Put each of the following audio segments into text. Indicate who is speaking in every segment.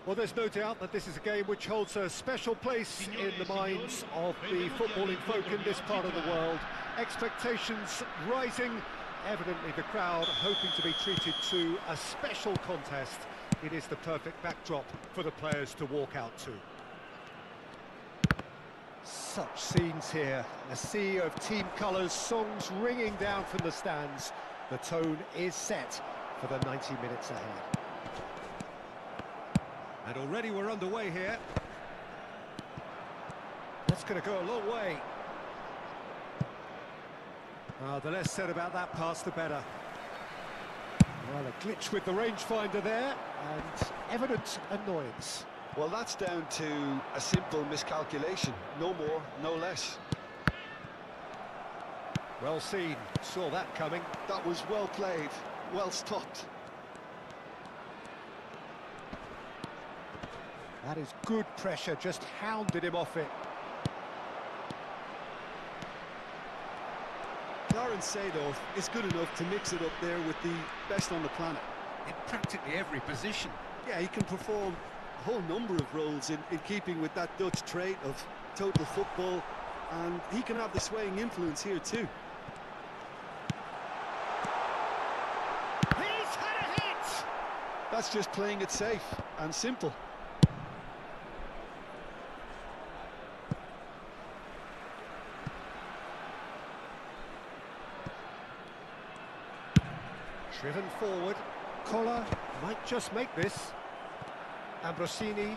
Speaker 1: Well, there's no doubt that this is a game which holds a special place in the minds of the footballing folk in this part of the world. Expectations rising, evidently the crowd hoping to be treated to a special contest. It is the perfect backdrop for the players to walk out to. Such scenes here, a sea of team colours, songs ringing down from the stands. The tone is set for the 90 minutes ahead. And already we're underway here. That's going to go a long way. The less said about that pass, the better. Well, a glitch with the rangefinder there, and evident annoyance.
Speaker 2: Well, that's down to a simple miscalculation. No more, no less.
Speaker 1: Well seen, saw that coming.
Speaker 2: That was well played, well stopped.
Speaker 1: That is good pressure, just hounded him off it.
Speaker 2: Darren Seedorf is good enough to mix it up there with the best on the planet.
Speaker 1: In practically every position.
Speaker 2: Yeah, he can perform a whole number of roles in keeping with that Dutch trait of total football, and he can have the swaying influence here too.
Speaker 1: He's had a hit!
Speaker 2: That's just playing it safe and simple.
Speaker 1: Driven forward, Koller might just make this. Ambrosini.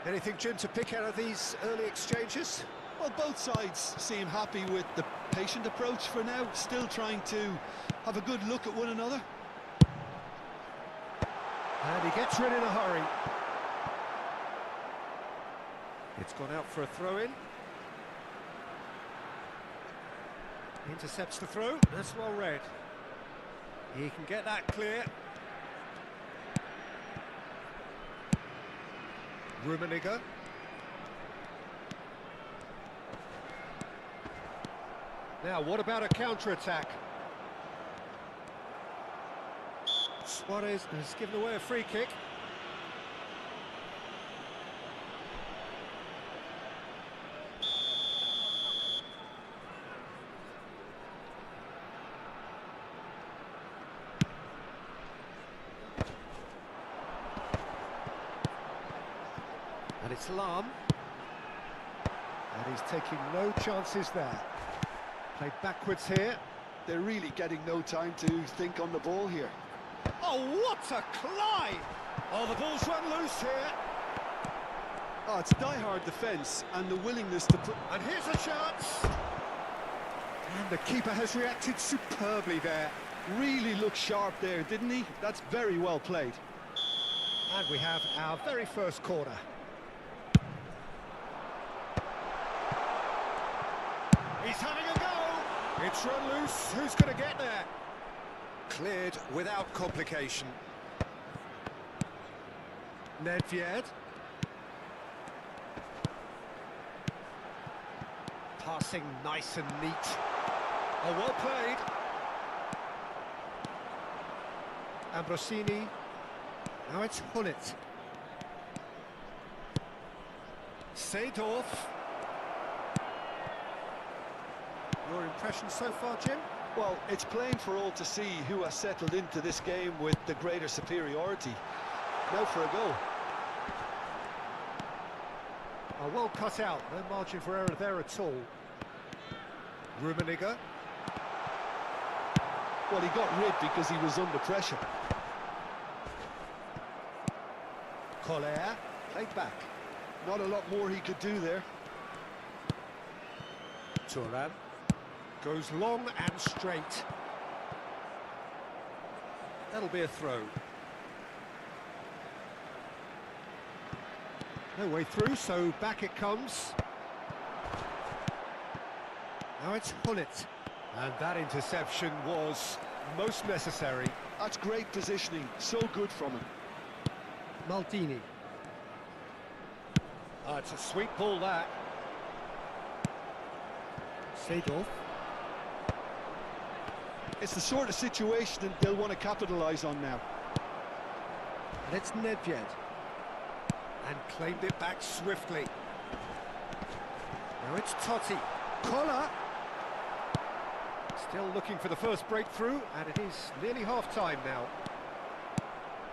Speaker 1: Anything, Jim, to pick out of these early exchanges?
Speaker 2: Well, both sides seem happy with the patient approach for now, still trying to have a good look at one another.
Speaker 1: And he gets rid in a hurry. It's gone out for a throw-in. Intercepts the throw, that's well read. He can get that clear. Rummenigge. Now, what about a counter-attack? Suarez has given away a free kick. And it's Lahm. And he's taking no chances there. Played backwards here.
Speaker 2: They're really getting no time to think on the ball here.
Speaker 1: Oh, what a climb! Oh, the ball's run loose here.
Speaker 2: Oh, it's die-hard defence and the willingness to put...
Speaker 1: And here's a chance. And the keeper has reacted superbly there.
Speaker 2: Really looked sharp there, didn't he? That's very well played.
Speaker 1: And we have our very first corner. He's having a go. It's run loose. Who's going to get there? Cleared without complication. Nedved. Passing nice and neat. Oh, well played. Ambrosini. Now it's Hullet. Seedorf. Your impression so far, Jim?
Speaker 2: Well, it's plain for all to see who has settled into this game with the greater superiority. Now for a goal.
Speaker 1: Oh, well cut out, no margin for error there at all. Rummenigge.
Speaker 2: Well, he got rid because he was under pressure.
Speaker 1: Collier, played back.
Speaker 2: Not a lot more he could do there.
Speaker 1: Thuram goes long and straight. That'll be a throw. No way through, so back it comes. Now it's Hullet. And that interception was most necessary.
Speaker 2: That's great positioning, so good from him.
Speaker 1: Maldini. It's a sweet ball, that. Seedorf.
Speaker 2: It's the sort of situation that they'll want to capitalise on now.
Speaker 1: And it's Nedved. And claimed it back swiftly. Now it's Totti. Collar. Still looking for the first breakthrough, and it is nearly half-time now.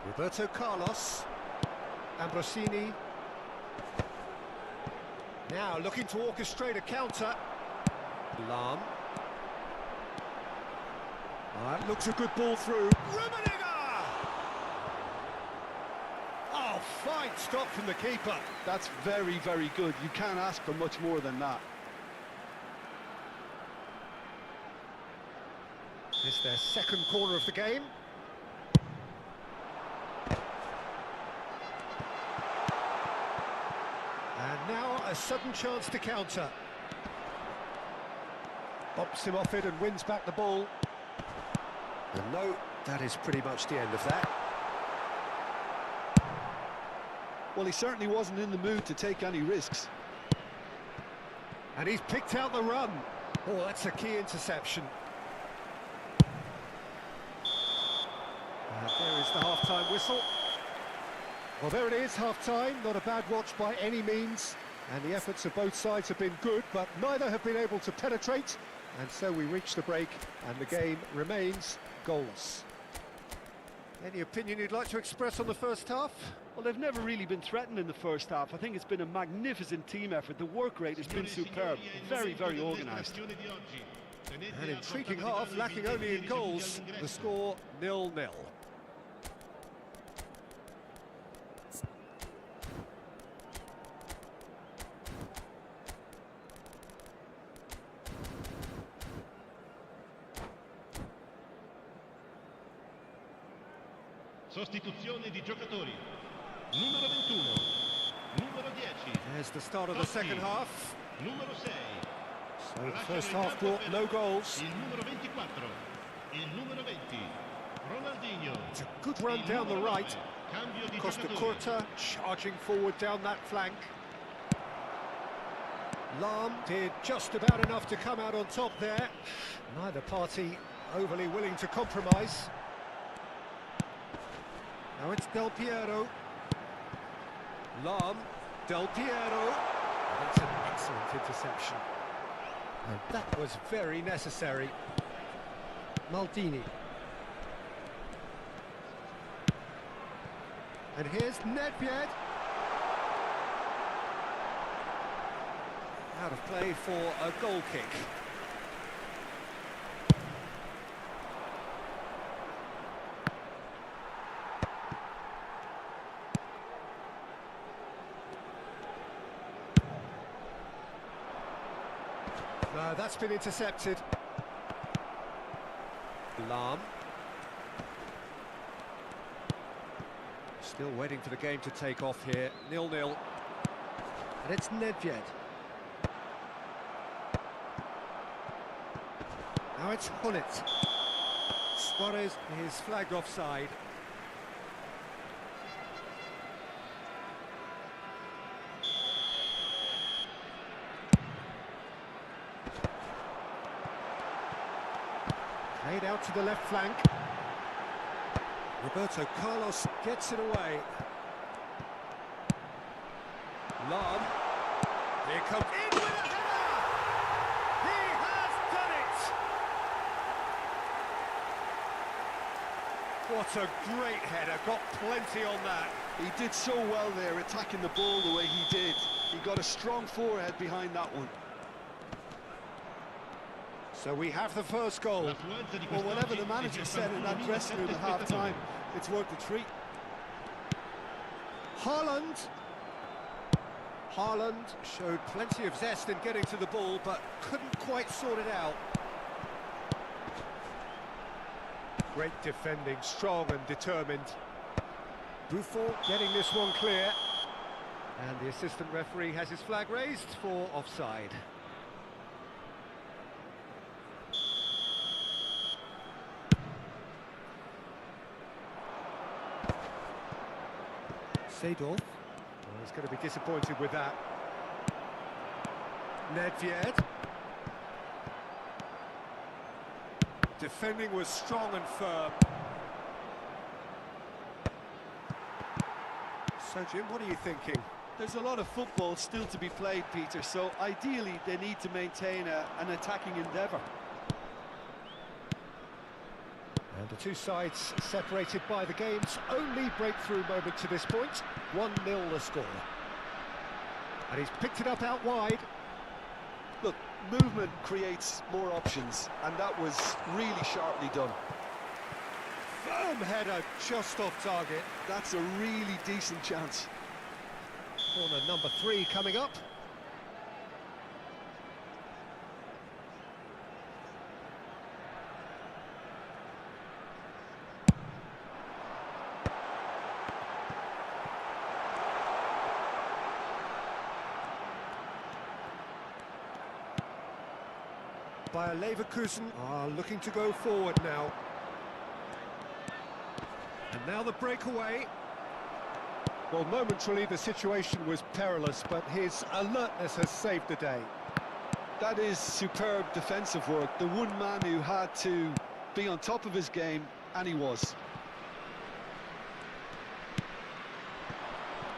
Speaker 1: Roberto Carlos. Ambrosini. Now looking to orchestrate a counter. Lahm. That looks a good ball through. Rummenigge! Oh, fine stop from the keeper.
Speaker 2: That's very, very good. You can't ask for much more than that.
Speaker 1: It's their second corner of the game. And now a sudden chance to counter. Bumps him off it and wins back the ball. And no, that is pretty much the end of that.
Speaker 2: Well, he certainly wasn't in the mood to take any risks.
Speaker 1: And he's picked out the run. Oh, that's a key interception. And there is the half-time whistle. Well, there it is, half-time. Not a bad watch by any means. And the efforts of both sides have been good, but neither have been able to penetrate. And so we reach the break, and the game remains goalless. Any opinion you'd like to express on the first half?
Speaker 3: Well, they've never really been threatened in the first half. I think it's been a magnificent team effort. The work rate has been superb. Very, very organised.
Speaker 1: An intriguing half, lacking only in goals. The score 0-0.
Speaker 4: Sostituzione di giocatori. Numero 21, numero 10.
Speaker 1: There's the start of the second half.
Speaker 4: Numero 6.
Speaker 1: So the first half brought no goals.
Speaker 4: Il numero 24, il numero 20. Ronaldinho.
Speaker 1: It's a good run down the right.
Speaker 4: Cambio di
Speaker 1: Costa
Speaker 4: giocatori.
Speaker 1: Curta charging forward down that flank. Lahm did just about enough to come out on top there. Neither party overly willing to compromise. Now it's Del Piero. Lahm, Del Piero. That's an excellent interception. And that was very necessary. Maldini. And here's Nedved. Out of play for a goal kick. No, that's been intercepted. Lahm. Still waiting for the game to take off here. 0-0. And it's Nedved. Now it's Hullet. Suarez is flagged offside. Played out to the left flank. Roberto Carlos gets it away. Lam. Here comes in with a header! He has done it! What a great header, got plenty on that.
Speaker 2: He did so well there, attacking the ball the way he did. He got a strong forehead behind that one.
Speaker 1: So we have the first goal.
Speaker 2: Well, whatever the manager said in that dressing room at half-time, it's worth the treat.
Speaker 1: Haaland showed plenty of zest in getting to the ball, but couldn't quite sort it out. Great defending, strong and determined. Buffon getting this one clear. And the assistant referee has his flag raised for offside. Seedorf. Well, he's going to be disappointed with that. Nedved. Defending was strong and firm. So, Jim, what are you thinking?
Speaker 2: There's a lot of football still to be played, Peter, so ideally they need to maintain an attacking endeavour.
Speaker 1: And the two sides separated by the game's only breakthrough moment to this point. 1-0 the score. And he's picked it up out wide.
Speaker 2: Look, movement creates more options, and that was really sharply done.
Speaker 1: Firm header just off target.
Speaker 2: That's a really decent chance.
Speaker 1: Corner number 3 coming up. Bayer Leverkusen are looking to go forward now. And now the breakaway. Well, momentarily the situation was perilous, but his alertness has saved the day.
Speaker 2: That is superb defensive work. The one man who had to be on top of his game, and he was.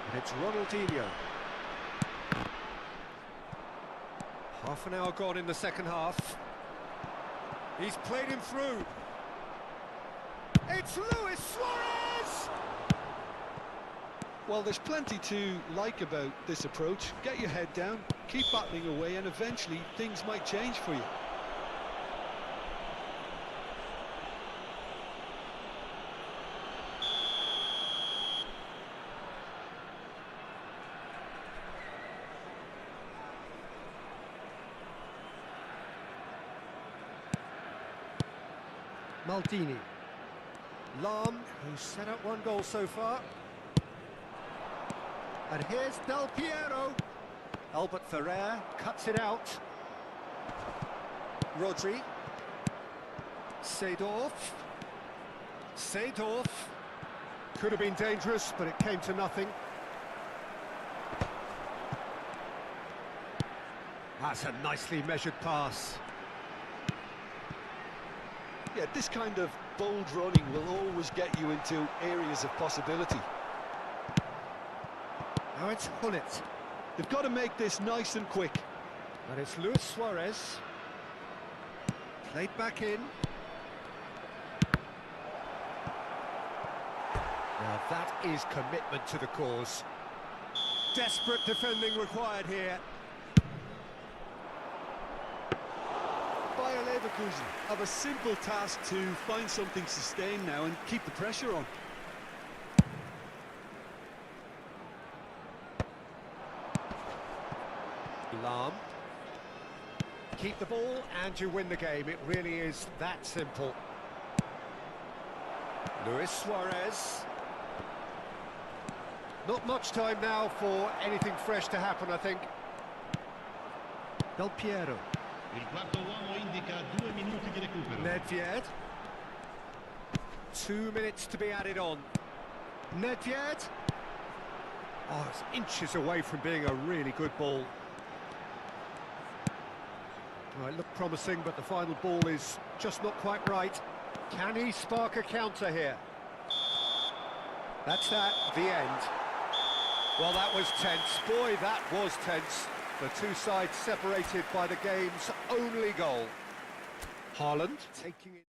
Speaker 1: And it's Ronaldinho. Half an hour gone in the second half. He's played him through. It's Luis Suarez!
Speaker 2: Well, there's plenty to like about this approach. Get your head down, keep battling away, and eventually things might change for you.
Speaker 1: Maldini. Lam, who's set up one goal so far. And here's Del Piero. Albert Ferrer cuts it out. Rodri. Seedorf. Could have been dangerous, but it came to nothing. That's a nicely measured pass.
Speaker 2: Yeah, this kind of bold running will always get you into areas of possibility.
Speaker 1: Now it's Hullet.
Speaker 2: They've got to make this nice and quick.
Speaker 1: And it's Luis Suarez. Played back in. Now that is commitment to the cause. Desperate defending required here.
Speaker 2: Bayer Leverkusen have a simple task to find something sustained now and keep the pressure on.
Speaker 1: Lam. Keep the ball and you win the game. It really is that simple. Luis Suarez. Not much time now for anything fresh to happen, I think. Del Piero.
Speaker 4: Il quarto uomo indica 2 minuti di recupero.
Speaker 1: Nedved. 2 minutes to be added on. Nedved. Oh, it's inches away from being a really good ball. Well, it looked promising, but the final ball is just not quite right. Can he spark a counter here? That's that, the end. Well, that was tense. Boy, that was tense. The two sides separated by the game's only goal. Haaland taking it.